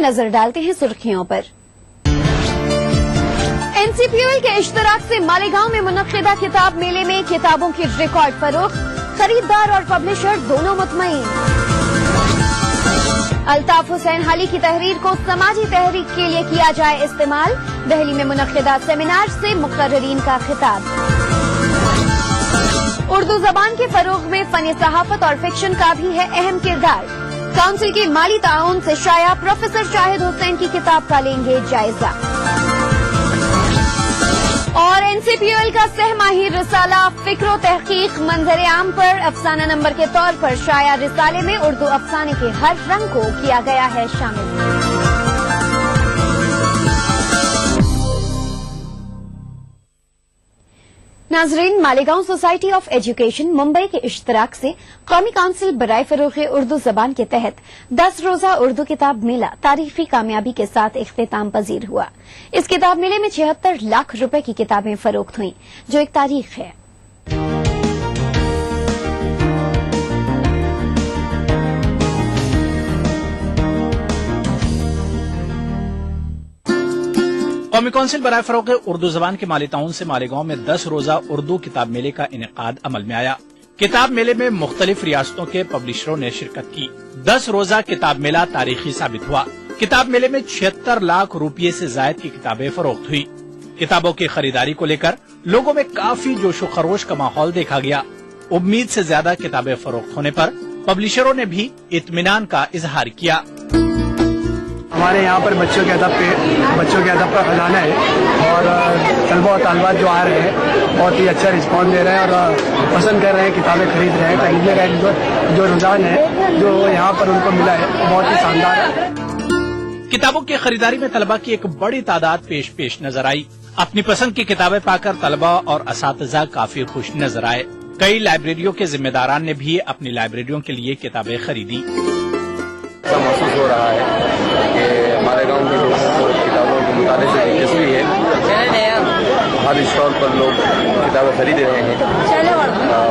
नजर डालते हैं सुर्खियों पर। NCPOL के इश्तराक से मालेगांव में मुनक्किदा किताब मेले में किताबों की रिकॉर्ड फरोख्त, खरीदार और पब्लिशर दोनों मुतमईन। अल्ताफ हुसैन हाली की तहरीर को समाजी तहरीक के लिए किया जाए इस्तेमाल, दहली में मुनक्किदा सेमिनार से मुक़र्ररीन का खिताब। उर्दू जबान के फरोग में फन सहाफत और फिक्शन का भी है अहम किरदार। काउंसिल की माली ताउन से शाया प्रोफेसर शाहिद हुसैन की किताब का लेंगे जायजा। और NCPOL का सहमाही रिसाला फिक्रो तहकीक मंजर आम पर अफसाना नंबर के तौर पर शाया रिसाले में उर्दू अफसाने के हर रंग को किया गया है शामिल। नाजरीन, Malegaon society of education Mumbai के इश्तराक से कौमी काउंसिल बराए फरोग़ उर्दू जबान के तहत 10 रोजा उर्दू किताब मेला तारीखी कामयाबी के साथ इख्तिताम पजीर हुआ। इस किताब मेले में 76 लाख रुपए की किताबें फरोख्त हुई, जो एक तारीख है। कौमी काउंसिल बराए फरोग़ उर्दू जबान के माली ताउन से मालेगांव में 10 रोजा उर्दू किताब मेले का इनेकाद अमल में आया। किताब मेले में मुख्तलिफ रियासतों के पब्लिशरों ने शिरकत की। 10 रोजा किताब मेला तारीखी साबित हुआ। किताब मेले में 76 लाख रुपये से जायद की किताबें फरोख्त हुई। किताबों की खरीदारी को लेकर लोगों में काफी जोशो खरोश का माहौल देखा गया। उम्मीद से ज्यादा किताबें फरोख्त होने पर पब्लिशरों ने भी इत्मीनान का इजहार किया। हमारे यहाँ पर बच्चों के अदब का खजाना है और तलबा और तालिबात जो आ रहे हैं बहुत ही अच्छा रिस्पॉन्स दे रहे हैं और पसंद कर रहे हैं, किताबें खरीद रहे हैं। खरीदने का जो रुझान है जो यहाँ पर उनको मिला है बहुत ही शानदार है। किताबों की खरीदारी में तलबा की एक बड़ी तादाद पेश नजर आई। अपनी पसंद की किताबें पाकर तलबा और असातिज़ा काफी खुश नजर आए। कई लाइब्रेरियों के जिम्मेदारान ने भी अपनी लाइब्रेरियों के लिए किताबें खरीदी। महसूस हो रहा है कि हमारे गांव के लोगों को किताबों के मुताले से दिलचस्पी है। हर स्टॉल पर लोग किताबें खरीद रहे हैं।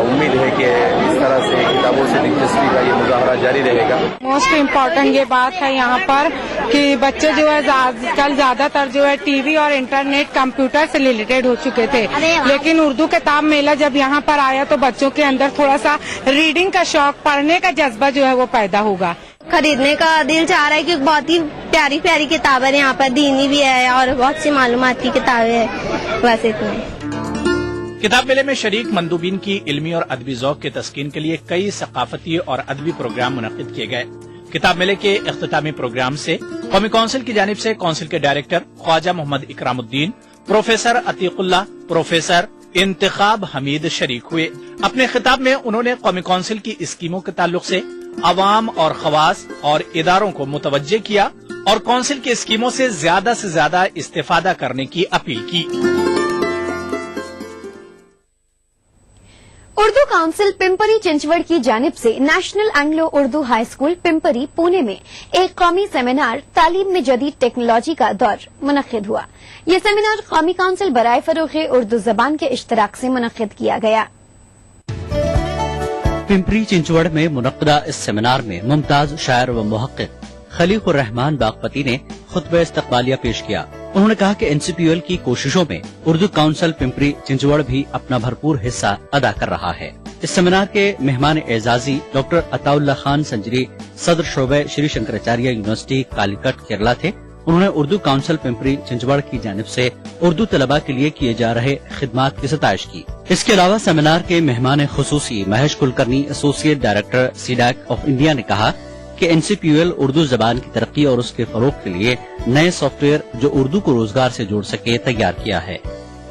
उम्मीद है कि इस तरह से किताबों से दिलचस्पी का ये मुजाहरा जारी रहेगा। मोस्ट इम्पॉर्टेंट ये बात है यहाँ पर कि बच्चे जो है आजकल ज्यादातर जो है टीवी और इंटरनेट कंप्यूटर से रिलेटेड हो चुके थे, लेकिन उर्दू किताब मेला जब यहाँ पर आया तो बच्चों के अंदर थोड़ा सा रीडिंग का शौक, पढ़ने का जज्बा जो है वो पैदा होगा। खरीदने का दिल चाह रहा है कि बहुत ही प्यारी प्यारी किताबें यहाँ पर, दीनी भी है और बहुत सी मालूमात की किताबें हैं। बस इतने। किताब मेले में शरीक मंदूबीन की इल्मी और अदबी ज़ौक़ के तस्कीन के लिए कई सकाफती और अदबी प्रोग्राम मुनक़्क़िद किए गए। किताब मेले के इख्तितामी प्रोग्राम से कौमी काउंसिल की जानिब से काउंसिल के director Khwaja Mohammad Ikramuddin, professor Atiqullah, professor Intekhab Hameed शरीक हुए। अपने खिताब में उन्होंने कौमी काउंसिल की स्कीमों के ताल्लुक से अवाम और खवास और इदारों को मुतवज्जे किया और काउंसिल की स्कीमों से ज्यादा इस्तेफादा करने की अपील की। उर्दू काउंसिल पिंपरी चिंचवड़ की जानिब से national Anglo Urdu high school Pimpri Pune में एक कौमी सेमिनार तालीम में जदीद टेक्नोलॉजी का दौर मुनक्किद हुआ। ये सेमिनार कौमी काउंसिल बराए फरोग़ उर्दू जबान के इश्तराक से मुनक्किद किया गया। पिंपरी चिंचवड़ में मुनक्किदा इस सेमिनार में मुमताज शायर व मुहक्किक खलीकुर रहमान बागपती ने खुतबा इस्तक़बालिया पेश किया। उन्होंने कहा कि NCPOL की कोशिशों में उर्दू काउंसिल पिंपरी चिंचवड़ भी अपना भरपूर हिस्सा अदा कर रहा है। इस सेमिनार के मेहमान एजाजी डॉक्टर अताउल्लाह खान संजरी, सदर शोबे श्री शंकराचार्य यूनिवर्सिटी कालीकट केरला थे। उन्होंने उर्दू काउंसिल पिंपरी चिंचवड़ की जानिब से उर्दू तलबा के लिए किए जा रहे खिदमात की सताइश की। इसके अलावा सेमिनार के मेहमान खुसूसी Mahesh Kulkarni, associate director CDAC of India ने कहा कि NCPOL उर्दू जबान की तरक्की और उसके फरोग के लिए नए सॉफ्टवेयर जो उर्दू को रोजगार से जोड़ सके तैयार किया है।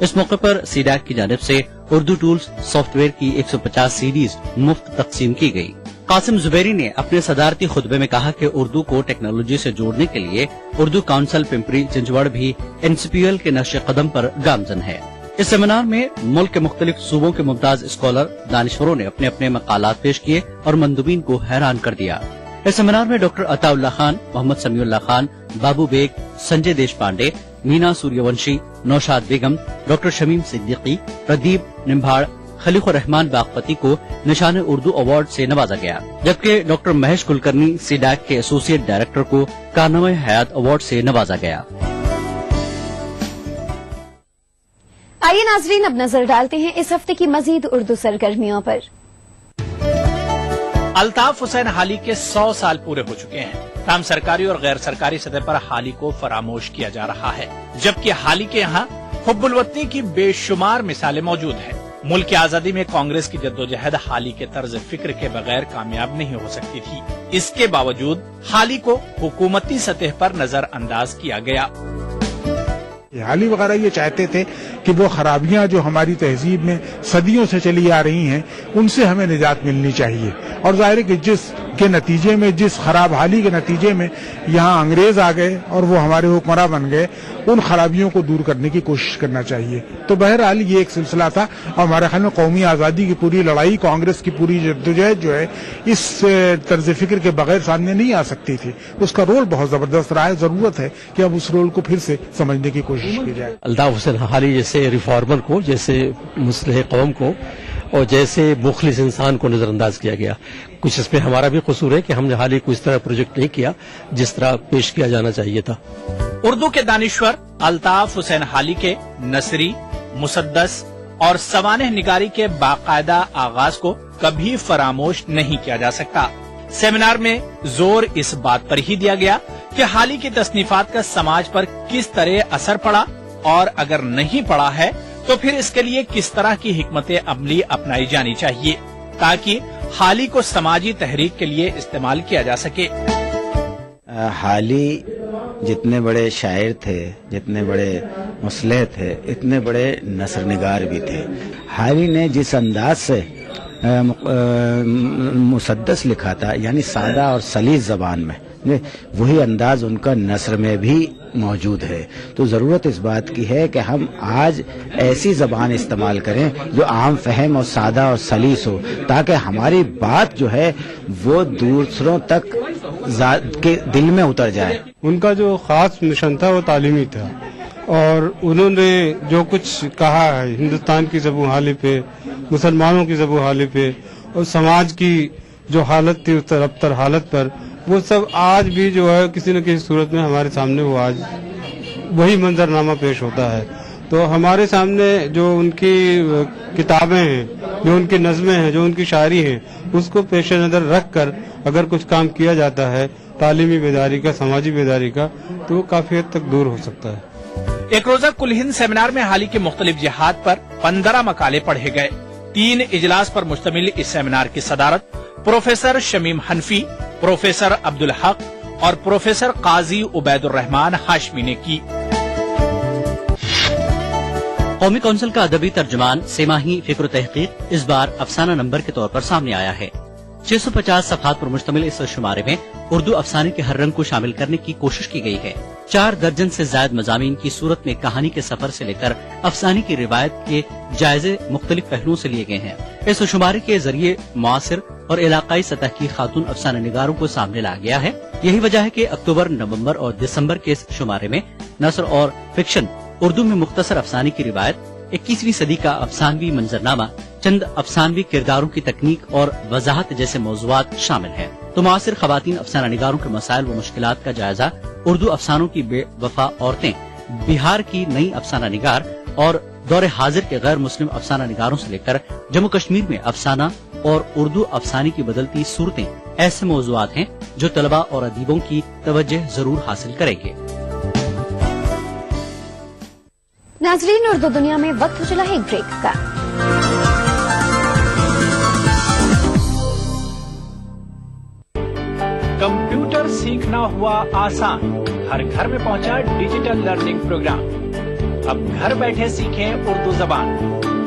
इस मौके पर सीडैक की जानिब से उर्दू टूल्स सॉफ्टवेयर की 150 सीडीज मुफ्त तकसीम की गयी। कासिम जुबैरी ने अपने सदारती खुतबे में कहा कि उर्दू को टेक्नोलॉजी से जोड़ने के लिए उर्दू काउंसिल पिंपरी चिंचवड़ भी NCPOL के नक्शे कदम पर गामजन है। इस सेमिनार में मुल्क के मुख्तलिफ सूबों के मुमताज स्कॉलर दानिश्वरों ने अपने अपने मकालात पेश किए और मंदूबीन को हैरान कर दिया। इस सेमिनार में डॉक्टर अताउल्लाह खान, मोहम्मद समीउल्लाह खान, बाबू बेग, संजय देश पांडे, मीना सूर्यवंशी, नौशाद बेगम, डॉक्टर शमीम सिद्दीकी, प्रदीप निम्भाड़, खलीकुर रहमान बागपती को निशान उर्दू अवार्ड से नवाजा गया, जबकि डॉक्टर महेश कुलकर्णी सीडैक के एसोसिएट डायरेक्टर को कारनामे हयात अवार्ड से नवाजा गया। आइए नाजरीन, अब नजर डालते हैं इस हफ्ते की मजीद उर्दू सरगर्मियों पर। अल्ताफ हुसैन हाली के 100 साल पूरे हो चुके हैं। ताम सरकारी और गैर सरकारी सतह पर हाली को फरामोश किया जा रहा है, जबकि हाली के यहाँ हुब्बुल वतनी की बेशुमार मिसालें मौजूद हैं। मुल्क की आजादी में कांग्रेस की जद्दोजहद हाली के तर्ज फिक्र के बगैर कामयाब नहीं हो सकती थी। इसके बावजूद हाली को हुकूमती सतह पर नजरअंदाज किया गया। हाली वगैरह ये चाहते थे कि वो खराबियां जो हमारी तहजीब में सदियों से चली आ रही हैं उनसे हमें निजात मिलनी चाहिए, और जाहिर है कि जिस खराब हाली के नतीजे में यहाँ अंग्रेज आ गए और वो हमारे हुक्मरान बन गए, उन खराबियों को दूर करने की कोशिश करना चाहिए। तो बहरहाल ये एक सिलसिला था, और हमारे ख्याल में कौमी आज़ादी की पूरी लड़ाई, कांग्रेस की पूरी जद्दोजहद जो है इस तर्ज फिक्र के बगैर सामने नहीं आ सकती थी। उसका रोल बहुत जबरदस्त रहा है। जरूरत है कि अब उस रोल को फिर से समझने की कोशिश की जाए। अल्ताफ हुसैन हाली जैसे रिफॉर्मर को, जैसे मुस्लिह कौम को और जैसे मुखलिस इंसान को नजरअंदाज किया गया। कुछ इसमें हमारा भी कसूर है कि हमने हाली को इस तरह प्रोजेक्ट नहीं किया जिस तरह पेश किया जाना चाहिए था। उर्दू के दानिश्वर अल्ताफ हुसैन हाली के नसरी, मुसद्दस और सवानह निगारी के बाकायदा आगाज को कभी फरामोश नहीं किया जा सकता। सेमिनार में जोर इस बात पर ही दिया गया कि हाली की तसनीफात का समाज पर किस तरह असर पड़ा, और अगर नहीं पड़ा है तो फिर इसके लिए किस तरह की हिकमत अमली अपनाई जानी चाहिए ताकि हाली को समाजी तहरीक के लिए इस्तेमाल किया जा सके। हाली जितने बड़े शायर थे, जितने बड़े मुस्लिह थे, इतने बड़े नसरनिगार भी थे। हाली ने जिस अंदाज से मुसद्दस लिखा था, यानी सादा और सलीस जबान में, वही अंदाज उनका नसर में भी मौजूद है। तो जरूरत इस बात की है कि हम आज ऐसी जबान इस्तेमाल करें जो आम फहम और सादा और सलीस हो, ताकि हमारी बात जो है वो दूसरों तक के दिल में उतर जाए। उनका जो खास मिशन था वो तालीमी था, और उन्होंने जो कुछ कहा है हिंदुस्तान की ज़बूहाली पे, मुसलमानों की ज़बूहाली पे, और समाज की जो हालत थी उस रफ्तार हालत पर, वो सब आज भी जो है किसी न किसी सूरत में हमारे सामने वो आज वही मंजरनामा पेश होता है। तो हमारे सामने जो उनकी किताबें हैं, जो उनकी नज़में हैं, जो उनकी शायरी है, उसको पेश नज़र रख कर अगर कुछ काम किया जाता है तालीमी बेदारी का, समाजी बेदारी का, तो वो काफी हद तक दूर हो सकता है। एक रोजा कुल हिंद सेमिनार में हाली के मुख्तलिफ जिहाद पर 15 मकाले पढ़े गए। 3 इजलास पर मुश्तमिल इस सेमिनार की सदारत प्रोफेसर शमीम हनफी, प्रोफेसर अब्दुल हक और प्रोफेसर काजी उबैदुर रहमान हाशमी ने की। कौमी कौंसिल का अदबी तर्जुमान सेमाही फिक्र तहकीक इस बार अफसाना नंबर के तौर पर सामने आया है। 650 सफ़हात पर मुश्तमिल इस शुमारे में उर्दू अफसाने के हर रंग को शामिल करने की कोशिश की गई है। 4 दर्जन से ज्यादा मज़ामीन की सूरत में कहानी के सफर से लेकर अफसाने की रिवायत के जायजे मुख्तलिफ पहलुओं से लिए गए हैं। इस शुमारे के जरिए मुआसिर और इलाकाई सतह की खातून अफसाना निगारों को सामने लाया गया है। यही वजह है कि अक्टूबर, नवंबर और दिसंबर के इस शुमारे में नसर और फिक्शन, उर्दू में मुख्तसर अफसाने की रिवायत, 21वीं सदी का अफसानवी मंजरनामा, चंद अफसानवी किरदारों की तकनीक और वजाहत जैसे मौज़ूआत शामिल हैं। तो मुआसिर खवातीन अफसाना निगारों के मसाइल व मुश्किलात का जायजा, उर्दू अफसानों की बेवफा औरतें, बिहार की नई अफसाना निगार और दौरे हाजिर के गैर मुस्लिम अफसाना निगारों से लेकर जम्मू कश्मीर में अफसाना और उर्दू अफसाने की बदलती सूरतें ऐसे मौज़ूआत हैं जो तलबा और अदीबों की तवज्जो जरूर हासिल करेंगे। नाजरीन, उर्दू दुनिया में वक्त हो चला है एक ब्रेक का। कंप्यूटर सीखना हुआ आसान, हर घर में पहुंचा डिजिटल लर्निंग प्रोग्राम। अब घर बैठे सीखें उर्दू जबान,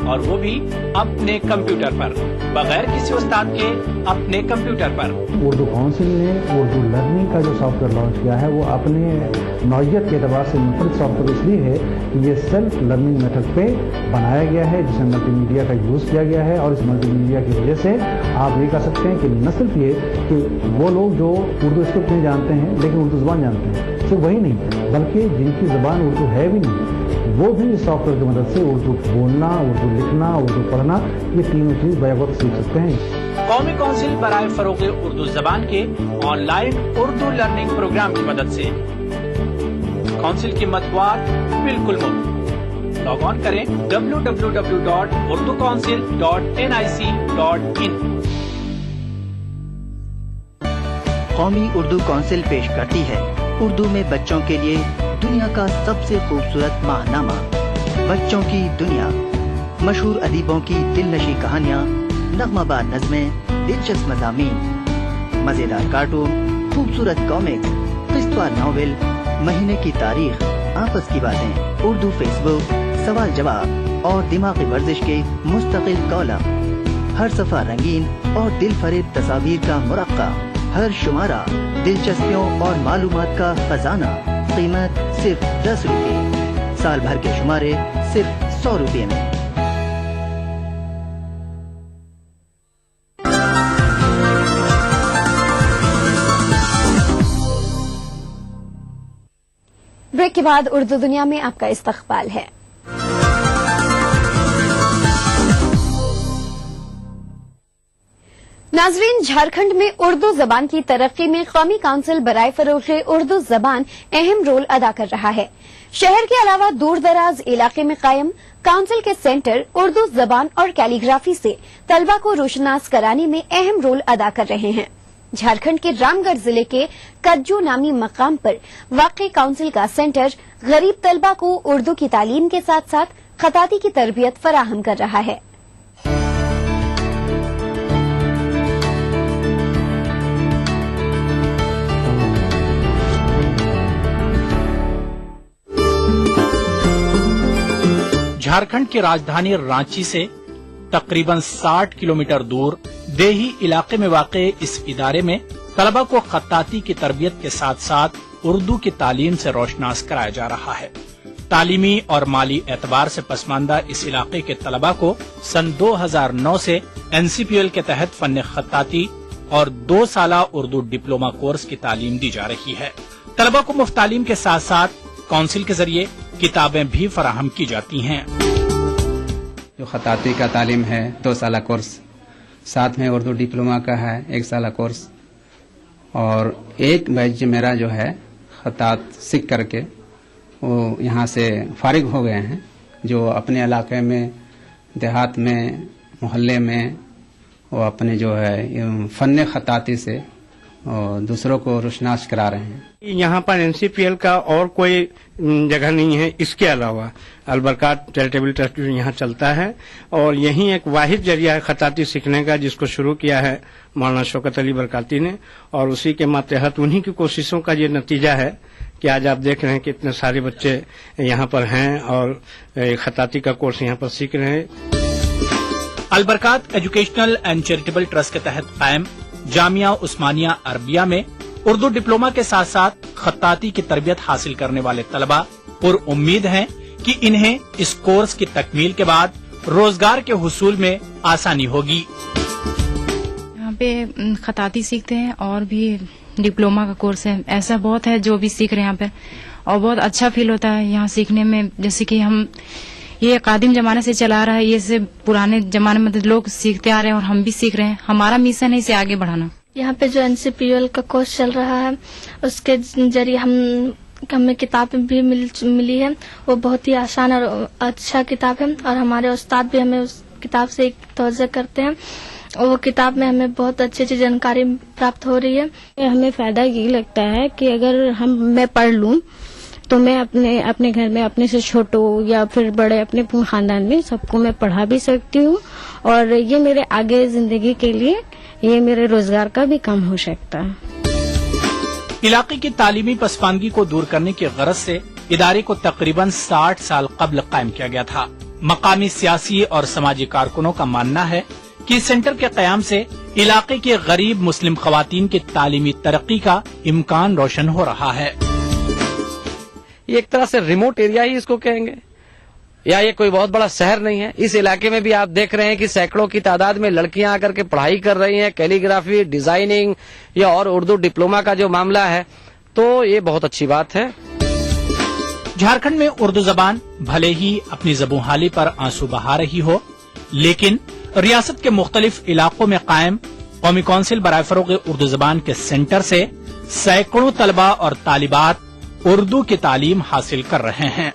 और वो भी अपने कंप्यूटर पर, बगैर किसी उस्ताद के, अपने कंप्यूटर पर। उर्दू काउंसिल ने उर्दू लर्निंग का जो सॉफ्टवेयर लॉन्च किया है वो अपने नौइयत के एतबार से मुनफरिद सॉफ्टवेयर इसलिए है कि ये सेल्फ लर्निंग मेथड पे बनाया गया है, जिसमें मल्टीमीडिया का यूज़ किया गया है। और इस मल्टीमीडिया की वजह से आप ये कह सकते हैं कि न सिर्फ ये कि वो लोग जो उर्दू स्क्रिप्ट नहीं जानते हैं लेकिन उर्दू ज़बान जानते हैं, सिर्फ वही नहीं, बल्कि जिनकी ज़बान उर्दू है भी नहीं वो भी इस सॉफ्टवेयर की मदद से उर्दू बोलना, उर्दू लिखना, उर्दू पढ़ना, ये तीनों चीज बैक वक्त सीख सकते हैं। कौमी कौंसिल बराए फरोग़ उर्दू जबान के ऑनलाइन उर्दू लर्निंग प्रोग्राम की मदद से कौंसिल की मतवार बिल्कुल मुफ्त। लॉग ऑन करें www.urducouncil.nic.in। कौमी उर्दू काउंसिल पेश करती है उर्दू में बच्चों के लिए दुनिया का सबसे खूबसूरत माहनामा बच्चों की दुनिया। मशहूर अदीबों की दिलनशी कहानियाँ, नग़्माबार नज़में, दिलचस्प मज़ामीन, मज़ेदार कार्टून, खूबसूरत कॉमिक्स, क़िस्तवार नावल, महीने की तारीख, आपस की बातें, उर्दू फेसबुक, सवाल जवाब और दिमागी वर्जिश के मुस्तकिल कॉलम। हर सफ़ा रंगीन और दिल फरेब तस्वीर का मुरक्का। हर शुमारा दिलचस्पियों और मालूमात का खजाना। कीमत सिर्फ 10 रुपये। साल भर के शुमारे सिर्फ 100 रुपये में। ब्रेक के बाद उर्दू दुनिया में आपका इस्तकबाल है। नाजरीन, झारखंड में उर्दू जबान की तरक्की में कौमी काउंसिल बराए फरोग़ उर्दू जबान अहम रोल अदा कर रहा है। शहर के अलावा दूर दराज इलाके में कायम काउंसिल के सेंटर उर्दू जबान और कैलीग्राफी से तलबा को रोशनास कराने में अहम रोल अदा कर रहे हैं। झारखंड के रामगढ़ जिले के कज्जू नामी मकाम पर वाक़ई काउंसिल का सेंटर गरीब तलबा को उर्दू की तालीम के साथ साथ खताती की तरबियत फराहम कर रहा है। झारखंड की राजधानी रांची से तकरीबन 60 किलोमीटर दूर देही इलाके में वाक़े इस इदारे में तलबा को खत्ताती की तरबियत के साथ साथ उर्दू की तालीम से रोशनास कराया जा रहा है। तालीमी और माली एतबार से पसमानदा इस इलाके के तलबा को सन 2009 से NCPL के तहत फन खत्ताती और 2 साला उर्दू डिप्लोमा कोर्स की तालीम दी जा रही है। तलबा को मुफ्त तालीम के साथ साथ काउंसिल के जरिए किताबें भी फराहम की जाती हैं। जो खताती का तालीम है 2 साला कोर्स, साथ में उर्दू डिप्लोमा का है 1 साला कोर्स, और एक बैच मेरा जो है खतात सीख करके वो यहाँ से फारिग हो गए हैं, जो अपने इलाके में, देहात में, मोहल्ले में वो अपने जो है फन खताती से और दूसरों को रोशनास करा रहे हैं। यहाँ पर NCPL का और कोई जगह नहीं है। इसके अलावा अलबरकात चैरिटेबल ट्रस्ट यहाँ चलता है और यही एक वाहिद जरिया है खताती सीखने का, जिसको शुरू किया है मौलाना शौकत अली बरकाती ने, और उसी के मातहत उन्हीं की कोशिशों का ये नतीजा है कि आज आप देख रहे हैं कि इतने सारे बच्चे यहाँ पर हैं और खताती का कोर्स यहाँ पर सीख रहे हैं। अलबरकात एजुकेशनल एंड चैरिटेबल ट्रस्ट के तहत कायम जामिया उस्मानिया अरबिया में उर्दू डिप्लोमा के साथ साथ खत्ताती की तरबियत हासिल करने वाले तलबा पुर उम्मीद हैं कि इन्हें इस कोर्स की तकमील के बाद रोजगार के हुसूल में आसानी होगी। यहाँ पे खत्ताती सीखते हैं और भी डिप्लोमा का कोर्स है, ऐसा बहुत है जो भी सीख रहे हैं यहाँ पे, और बहुत अच्छा फील होता है यहाँ सीखने में। जैसे कि हम ये कादिम जमाने से चला रहा है, ये से पुराने जमाने में लोग सीखते आ रहे हैं और हम भी सीख रहे हैं। हमारा मिशन है इसे आगे बढ़ाना। यहाँ पे जो NCPL का कोर्स चल रहा है उसके जरिए हमें किताबें भी मिली है। वो बहुत ही आसान और अच्छा किताब है और हमारे उस्ताद भी हमें उस किताब से एक तवज्जो करते हैं। वो किताब में हमें बहुत अच्छी अच्छी जानकारी प्राप्त हो रही है। हमें फायदा ये लगता है कि अगर मैं पढ़ लूं तो मैं अपने घर में अपने से छोटों या फिर बड़े अपने खानदान में सबको मैं पढ़ा भी सकती हूँ, और ये मेरे आगे जिंदगी के लिए ये मेरे रोजगार का भी काम हो सकता है। इलाके की तालीमी पसमानगी को दूर करने की गरज से इदारे को तकरीबन 60 साल कबल कायम किया गया था। मकामी सियासी और समाजी कारकुनों का मानना है कि इस सेंटर के कयाम से इलाके के गरीब मुस्लिम खवातीन की तालीमी तरक्की का इम्कान रोशन हो रहा है। ये एक तरह से रिमोट एरिया ही इसको कहेंगे, या ये कोई बहुत बड़ा शहर नहीं है। इस इलाके में भी आप देख रहे हैं कि सैकड़ों की तादाद में लड़कियां आकर के पढ़ाई कर रही हैं, कैलीग्राफी, डिजाइनिंग या और उर्दू डिप्लोमा का जो मामला है, तो ये बहुत अच्छी बात है। झारखंड में उर्दू जबान भले ही अपनी ज़बूहाली पर आंसू बहा रही हो, लेकिन रियासत के मुख्तलिफ इलाकों में कायम कौमी कौंसिल बराए फरोग़ उर्दू जबान के सेंटर से सैकड़ों तलबा और तालिबात उर्दू की तालीम हासिल कर रहे हैं।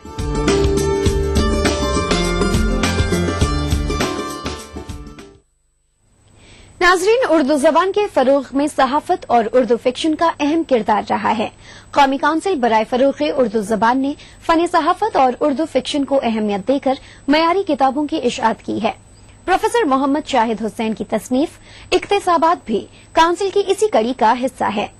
नाजरीन, उर्दू जबान के फरोग में सहाफत और उर्दू फिक्शन का अहम किरदार रहा है। कौमी काउंसिल बराए फरोग उर्दू जबान ने फन सहाफत और उर्दू फिक्शन को अहमियत देकर मयारी किताबों की इशाअत की है। प्रोफेसर मोहम्मद शाहिद हुसैन की तसनीफ इक्तिसाबात भी काउंसिल की इसी कड़ी का हिस्सा है।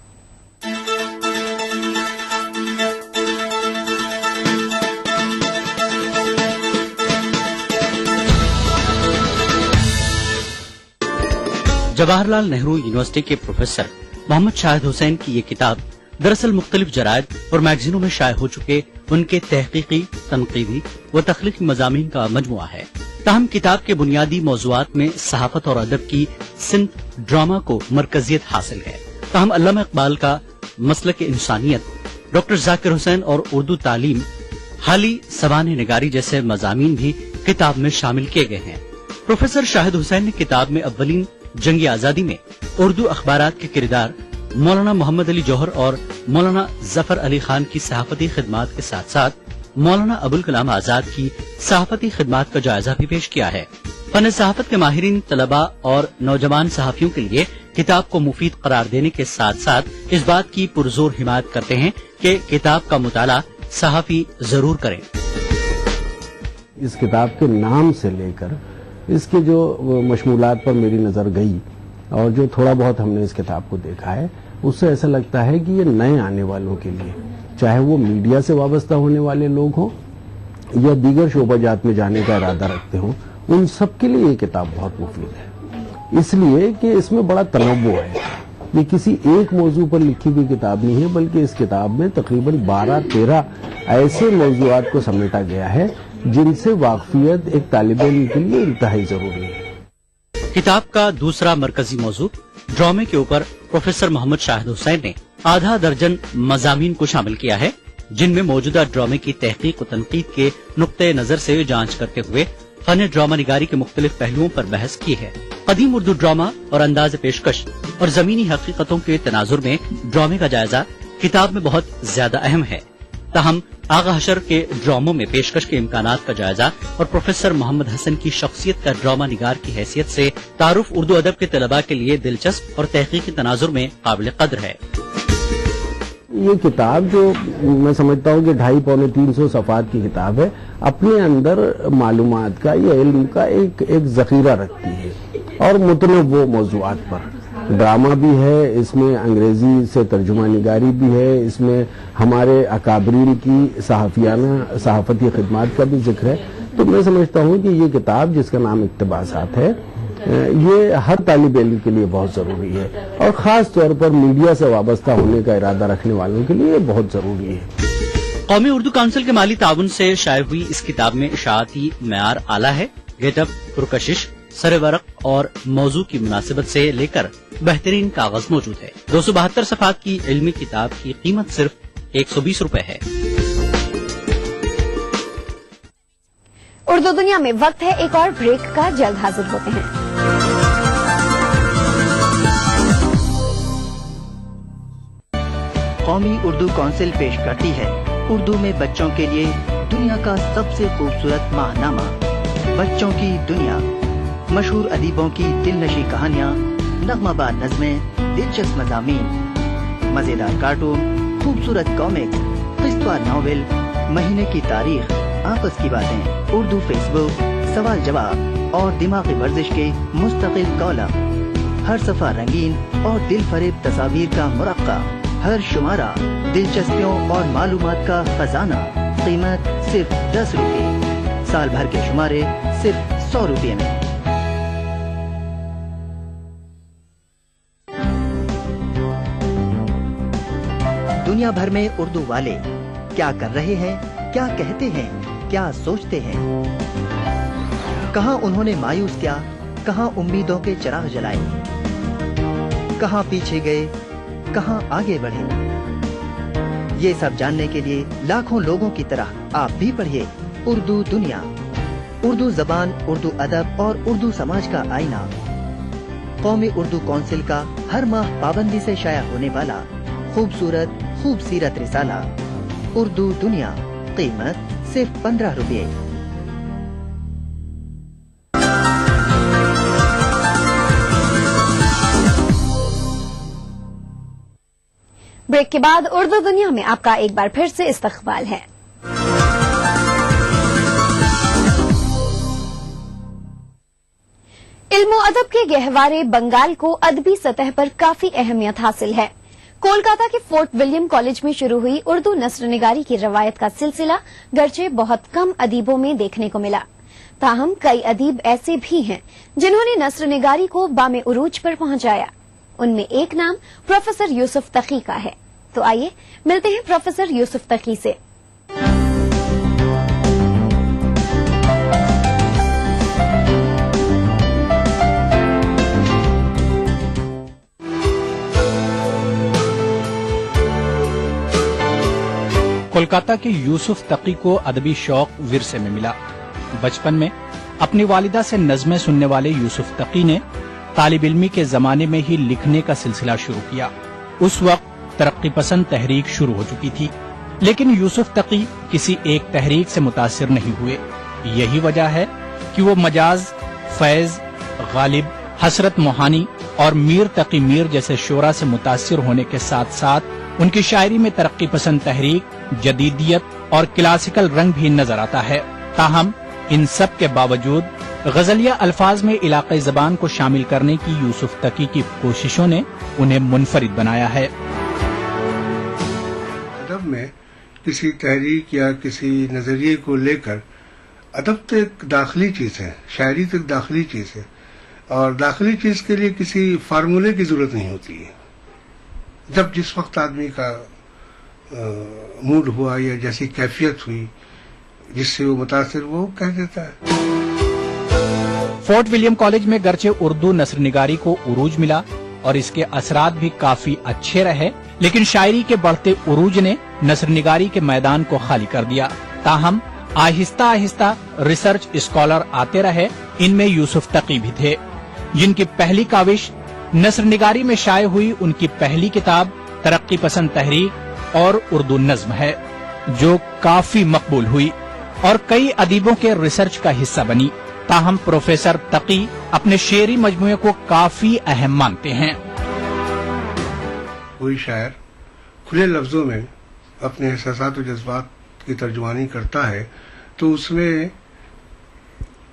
जवाहरलाल नेहरू यूनिवर्सिटी के प्रोफेसर मोहम्मद शाहिद हुसैन की ये किताब दरअसल मुख्तलिफ जरायद और मैगजीनों में शाये हो चुके उनके तहकीकी, तनकीदी व तख्लीकी मज़ामीन का मजमुआ है। ताहम किताब के बुनियादी मौज़ूआत में सहाफत और अदब की सिंथ ड्रामा को मरकजियत हासिल है। ताहम अल्लामा इकबाल का मसलक इंसानियत, डॉक्टर जाकिर हुसैन और उर्दू तालीम, हाली सवाने निगारी जैसे मज़ामीन भी किताब में शामिल किए गए हैं। प्रोफेसर शाहिद हुसैन ने किताब में अव्वलीन जंगी आजादी में उर्दू अखबारात के किरदार, मौलाना मोहम्मद अली जौहर और मौलाना जफर अली खान की सहाफती खिदमात के साथ साथ मौलाना अबुल कलाम आजाद की सहाफती खिदमात का जायजा भी पेश किया है। फन सहाफत के माहिरीन, तलबा और नौजवान सहाफियों के लिए किताब को मुफीद करार देने के साथ साथ इस बात की पुरजोर हिमायत करते हैं कि किताब का मुताला सहाफी जरूर करें। इस किताब के नाम से लेकर इसके जो मशमूलात पर मेरी नज़र गई और जो थोड़ा बहुत हमने इस किताब को देखा है, उससे ऐसा लगता है कि ये नए आने वालों के लिए, चाहे वो मीडिया से वाबस्ता होने वाले लोग हों या दीगर शोबाजात में जाने का इरादा रखते हों, उन सब के लिए ये किताब बहुत मुफीद है। इसलिए कि इसमें बड़ा तनव्वुअ है। ये किसी एक मौजू पर लिखी हुई किताब नहीं है, बल्कि इस किताब में तकरीबन 12-13 ऐसे मौजूआत को समेटा गया है जिनसे वाकफियत एक तालिब इल्म के लिए इंतहाई जरूरी है। किताब का दूसरा मरकजी मौजू ड्रामे के ऊपर प्रोफेसर मोहम्मद शाहिद हुसैन ने आधा दर्जन मज़ामीन को शामिल किया है, जिनमें मौजूदा ड्रामे की तहकीक और तनकीद के नुक्ते नजर से जांच करते हुए फन ड्रामा निगारी के मुख्तलिफ पहलुओं पर बहस की है। कदीम उर्दू ड्रामा और अंदाज पेशकश और जमीनी हकीकतों के तनाजुर में ड्रामे का जायजा किताब में बहुत ज्यादा अहम है। ताहम आगा हशर के ड्रामों में पेशकश के इम्कानात का जायजा और प्रोफेसर मोहम्मद हसन की शख्सियत का ड्रामा निगार की हैसियत से तारुफ उर्दू अदब के तलबा के लिए दिलचस्प और तहकीकी तनाजुर में काबिल कद्र है। ये किताब जो मैं समझता हूँ कि 250-300 सफ़ात की किताब है, अपने अंदर मालूमात का या इल्म का एक जखीरा रखती है और मुतनव्वुअ मौज़ूआत पर ड्रामा भी है, इसमें अंग्रेजी से तर्जुमा निगारी भी है, इसमें हमारे अकाबरीन की सहाफती खिदमात का भी जिक्र है। तो मैं समझता हूँ कि ये किताब जिसका नाम इक्तिबासात है, ये हर तालिब इल्म के लिए बहुत जरूरी है और खास तौर पर मीडिया से वाबस्ता होने का इरादा रखने वालों के लिए बहुत जरूरी है। कौमी उर्दू काउंसिल के माली ताउन से शाये हुई इस किताब में इशाअती मयार आला है। गेटअप, पुरकशिश, सरवरक और मौजू की मुनासिबत से लेकर बेहतरीन कागज मौजूद है। 272 सफ़ात की इल्मी किताब की कीमत सिर्फ 120 रुपए है। उर्दू दुनिया में वक्त है एक और ब्रेक का, जल्द हाजिर होते हैं। कौमी उर्दू काउंसिल पेश करती है उर्दू में बच्चों के लिए दुनिया का सबसे खूबसूरत माहनामा, बच्चों की दुनिया। मशहूर अदीबों की दिलनशी कहानियाँ, नगमाबार नज़में, दिलचस्प मज़ामीन, मज़ेदार कार्टून, खूबसूरत कॉमिक, किस्तवार नावल, महीने की तारीख, आपस की बातें, उर्दू फेसबुक, सवाल जवाब और दिमागी वर्जिश के मुस्तकिल कॉलम। हर सफ़ा रंगीन और दिल फरेब तस्वीर का मुरक्का, हर शुमारा दिलचस्पियों और मालूमात का खजाना। कीमत सिर्फ 10 रुपये। साल भर के शुमारे सिर्फ 100 रुपये में। दुनिया भर में उर्दू वाले क्या कर रहे हैं, क्या कहते हैं, क्या सोचते हैं, कहाँ उन्होंने मायूस किया, कहाँ उम्मीदों के चिराग जलाए, कहाँ पीछे गए, कहाँ आगे बढ़े। ये सब जानने के लिए लाखों लोगों की तरह आप भी पढ़िए उर्दू दुनिया, उर्दू जबान, उर्दू अदब और उर्दू समाज का आईना। कौमी उर्दू काउंसिल का हर माह पाबंदी से शाया होने वाला खूबसूरत खूबसीरत रिसाला उर्दू दुनिया, कीमत सिर्फ 15 रुपये। ब्रेक के बाद उर्दू दुनिया में आपका एक बार फिर से इस्तकबाल है। इल्मो अदब के गहवारे बंगाल को अदबी सतह पर काफी अहमियत हासिल है। कोलकाता के फोर्ट विलियम कॉलेज में शुरू हुई उर्दू नस्र निगारी की रवायत का सिलसिला गर्चे बहुत कम अदीबों में देखने को मिला, ताहम कई अदीब ऐसे भी हैं जिन्होंने नस्र निगारी को बामे उरूज पर पहुंचाया। उनमें एक नाम प्रोफेसर यूसुफ तकी का है। तो आइए मिलते हैं प्रोफेसर यूसुफ तकी से। कोलकाता के यूसुफ तकी को अदबी शौक विरसे में मिला। बचपन में अपनी वालिदा से नज़में सुनने वाले यूसुफ तकी ने तालिब इल्मी के जमाने में ही लिखने का सिलसिला शुरू किया। उस वक्त तरक्की पसंद तहरीक शुरू हो चुकी थी, लेकिन यूसुफ तकी किसी एक तहरीक से मुतासिर नहीं हुए। यही वजह है कि वो मजाज, फैज, गालिब, हसरत मोहानी और मीर तकी मीर जैसे शोरा से मुतासिर होने के साथ साथ उनकी शायरी में तरक्की पसंद तहरीक, जदीदियत और क्लासिकल रंग भी नजर आता है। ताहम इन सब के बावजूद गजलिया अल्फाज में इलाक़ाई ज़बान को शामिल करने की यूसुफ तकी की कोशिशों ने उन्हें मुनफरिद बनाया है। अदब में किसी तहरीक या किसी नजरिए को लेकर अदब तो एक दाखिली चीज है, शायरी तो एक दाखिली चीज है, और दाखिली चीज के लिए किसी फार्मूले की जरूरत नहीं होती है। जब जिस वक्त आदमी का मूड हुआ या जैसी कैफियत हुई जिससे वो मुतासिर वो कह देता है। फोर्ट विलियम कॉलेज में गर्चे उर्दू नस्र निगारी को उरूज मिला और इसके असरात भी काफी अच्छे रहे, लेकिन शायरी के बढ़ते उरूज ने नस्र निगारी के मैदान को खाली कर दिया। ताहम आहिस्ता आहिस्ता रिसर्च स्कॉलर आते रहे। इनमें यूसुफ तकी भी थे, जिनकी पहली काविश नस्र निगारी में शाये हुई उनकी पहली किताब तरक्की पसंद तहरीक और उर्दू नज्म है, जो काफी मकबूल हुई और कई अदीबों के रिसर्च का हिस्सा बनी। ताहम प्रोफेसर तकी अपने शेरी मजमूए को काफी अहम मानते हैं। कोई शायर खुले लफ्जों में अपने एहसासात और जज्बात की तर्जुमानी करता है तो उसमें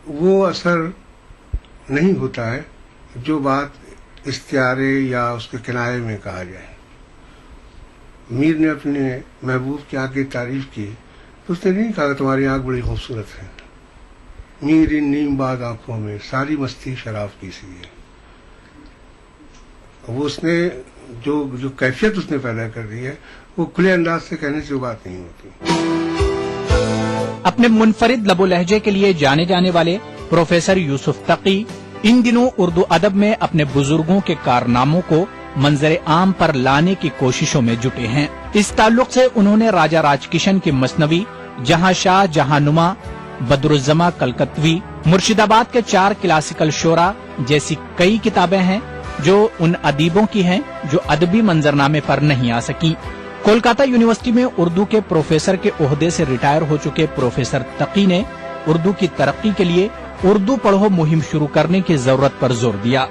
वो असर नहीं होता है जो बात इस्तियारे या उसके किनारे में कहा जाए। मीर ने अपने महबूब की आंख की तारीफ की तो उसने नहीं कहा तुम्हारी आंख बड़ी खूबसूरत है, मीर इन नीम बाग आंखों में सारी मस्ती शराब की सी है। वो उसने जो कैफियत उसने पैदा कर दी है वो खुले अंदाज से कहने से बात नहीं होती। अपने मुनफरिद लबो लहजे के लिए जाने जाने वाले प्रोफेसर यूसुफ तकी इन दिनों उर्दू अदब में अपने बुजुर्गों के कारनामों को मंजर आम पर लाने की कोशिशों में जुटे हैं। इस ताल्लुक से उन्होंने राजा राजकिशन की मसनवी, जहां शाह जहानुमा, बदरुज्जमा कलकत्वी, मुर्शिदाबाद के 4 क्लासिकल शोरा जैसी कई किताबें हैं जो उन अदीबों की हैं जो अदबी मंजरनामे पर नहीं आ सकी। कोलकाता यूनिवर्सिटी में उर्दू के प्रोफेसर के ओहदे से रिटायर हो चुके प्रोफेसर तकी ने उर्दू की तरक्की के लिए उर्दू पढ़ो मुहिम शुरू करने की जरूरत पर जोर दिया।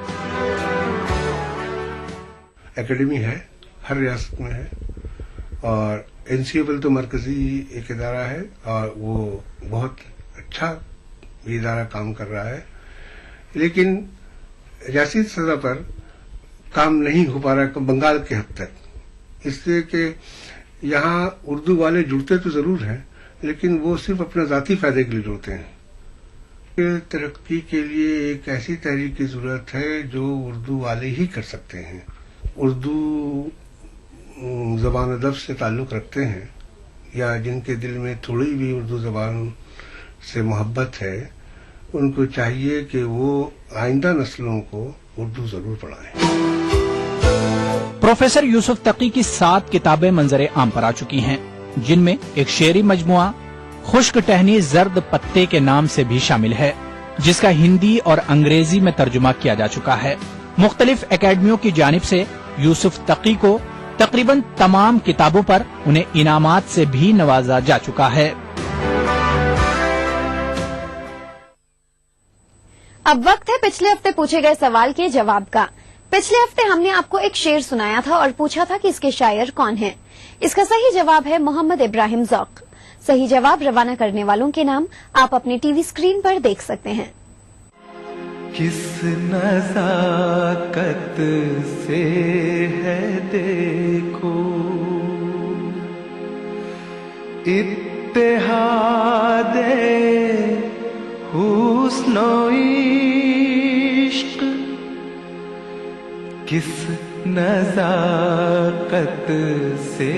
एकेडमी है, हर रियासत में है, और एनसीएबल तो मरकजी एक इदारा है और वो बहुत अच्छा इदारा काम कर रहा है, लेकिन रियासी सतह पर काम नहीं हो पा रहा है बंगाल के हद तक, इसलिए कि यहाँ उर्दू वाले जुड़ते तो जरूर हैं लेकिन वो सिर्फ अपने जाती फायदे के लिए जुड़ते हैं। तरक्की के लिए एक ऐसी तहरीक की जरूरत है जो उर्दू वाले ही कर सकते हैं। उर्दू जबान अदब से ताल्लुक़ रखते हैं या जिनके दिल में थोड़ी भी उर्दू जबान से मोहब्बत है, उनको चाहिए कि वो आइंदा नस्लों को उर्दू जरूर पढ़ाएं। प्रोफेसर यूसुफ तकी की 7 किताबें मंजर आम पर आ चुकी हैं, जिनमें एक शेरी मजमुआ खुश्क टहनी जर्द पत्ते के नाम से भी शामिल है, जिसका हिंदी और अंग्रेजी में तर्जुमा किया जा चुका है। मुख्तलिफ एकेडमियों की जानिब से यूसुफ तकी को तकरीबन तमाम किताबों पर उन्हें इनामात से भी नवाजा जा चुका है। अब वक्त है पिछले हफ्ते पूछे गए सवाल के जवाब का। पिछले हफ्ते हमने आपको एक शेर सुनाया था और पूछा था कि इसके शायर कौन हैं। इसका सही जवाब है मोहम्मद इब्राहिम ज़ौक़। सही जवाब रवाना करने वालों के नाम आप अपनी टीवी स्क्रीन पर देख सकते हैं। किस नज़ाकत से है देखो इत्तेहादे हुस्न इश्क, किस नज़ाकत से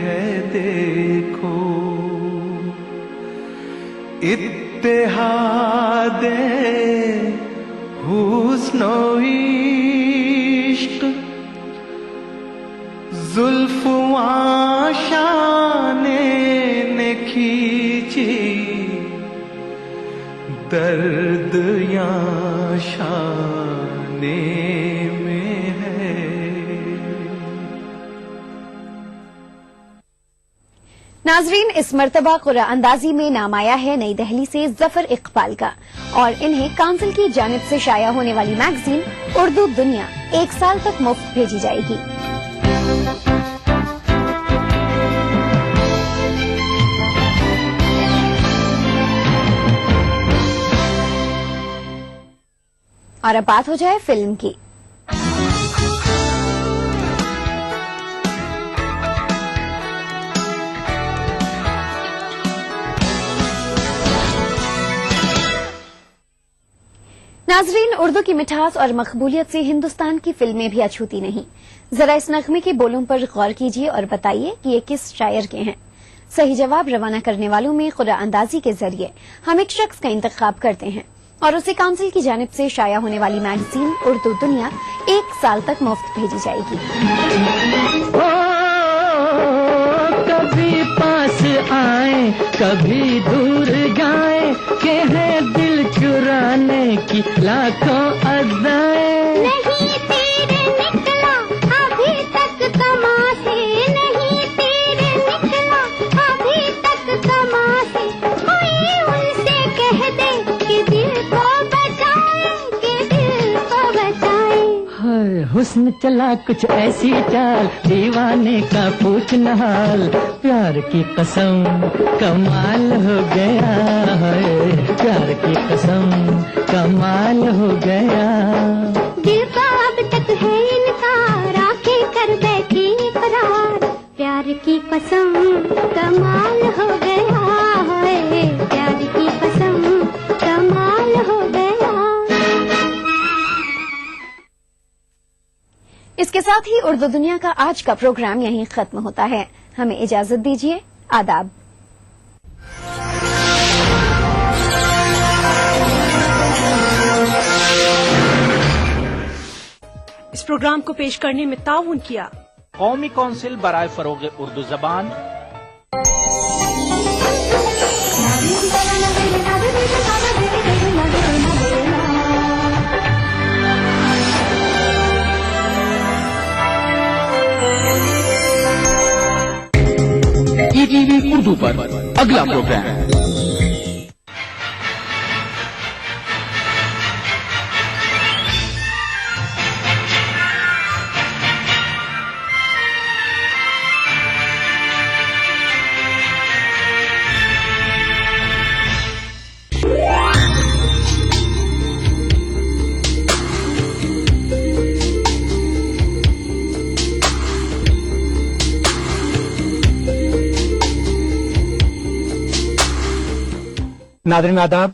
है देखो इत्तेहादे हुस्न इश्क, जुल्फ़ां शाने ने खींची दर्द या शाने में है। नाजरीन, इस मर्तबा कुरान अंदाजी में नाम आया है नई दिल्ली से जफर इकबाल का, और इन्हें काउंसिल की जानिब से शाया होने वाली मैगजीन उर्दू दुनिया 1 साल तक मुफ्त भेजी जाएगी। और अब बात हो जाए फिल्म की। नाजरीन, उर्दू की मिठास और मकबूलियत से हिंदुस्तान की फिल्में भी अछूती नहीं। जरा इस नगमे के बोलों पर गौर कीजिए और बताइए कि ये किस शायर के हैं। सही जवाब रवाना करने वालों में कुरान अंदाजी के जरिए हम एक शख्स का इंतखाब करते हैं और उसे काउंसिल की जानिब से शाया होने वाली मैगजीन उर्दू दुनिया 1 साल तक मुफ्त भेजी जाएगी। कभी पास आए कभी दूर जाए, के है दिल चुराने की लाखों अदाएं। नहीं तेरे निकला अभी तक कमा से, नहीं तेरे निकला अभी तक कमा से, कोई उनसे कह दे कि दिल को बचाए, कि दिल को बचाए। हाय हुस्न चला कुछ ऐसी चाल, दीवाने का पूछना हाल, प्यार की कसम कमाल हो गया है, प्यार की कसम कमाल हो गया। दिल का अब तक है इनकार, आंखें कर बैठी करार, प्यार की कसम कमाल हो गया है, प्यार की कसम कमाल हो गया। इसके साथ ही उर्दू दुनिया का आज का प्रोग्राम यहीं खत्म होता है। हमें इजाजत दीजिए। आदाब। इस प्रोग्राम को पेश करने में ताउन किया कौमी कौंसिल बराए फरोग उर्दू जबान, ईटीवी उर्दू पर अगला प्रोग्राम नाज़रीन आदाब,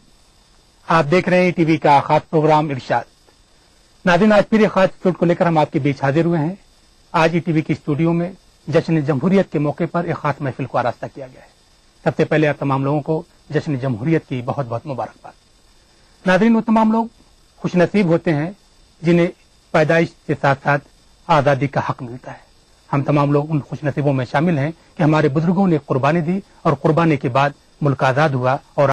आप देख रहे हैं टीवी का खास प्रोग्राम इरशाद। नाज़रीन, आज फिर एक खास एपिसोड को लेकर हम आपके बीच हाजिर हुए हैं। आज ही टीवी की स्टूडियो में जश्न जमहूरियत के मौके पर एक खास महफिल को आरास्ता किया गया है। सबसे पहले आप तमाम लोगों को जश्न जमहूरियत की बहुत बहुत मुबारकबाद। नाज़रीन, वो तमाम लोग खुशनसीब होते हैं जिन्हें पैदाइश के साथ साथ آزادی کا حق ملتا ہے. ہم تمام لوگ ان خوش نصیبوں میں شامل ہیں کہ ہمارے بزرگوں نے قربانی دی اور قربانی کے بعد ملک آزاد ہوا اور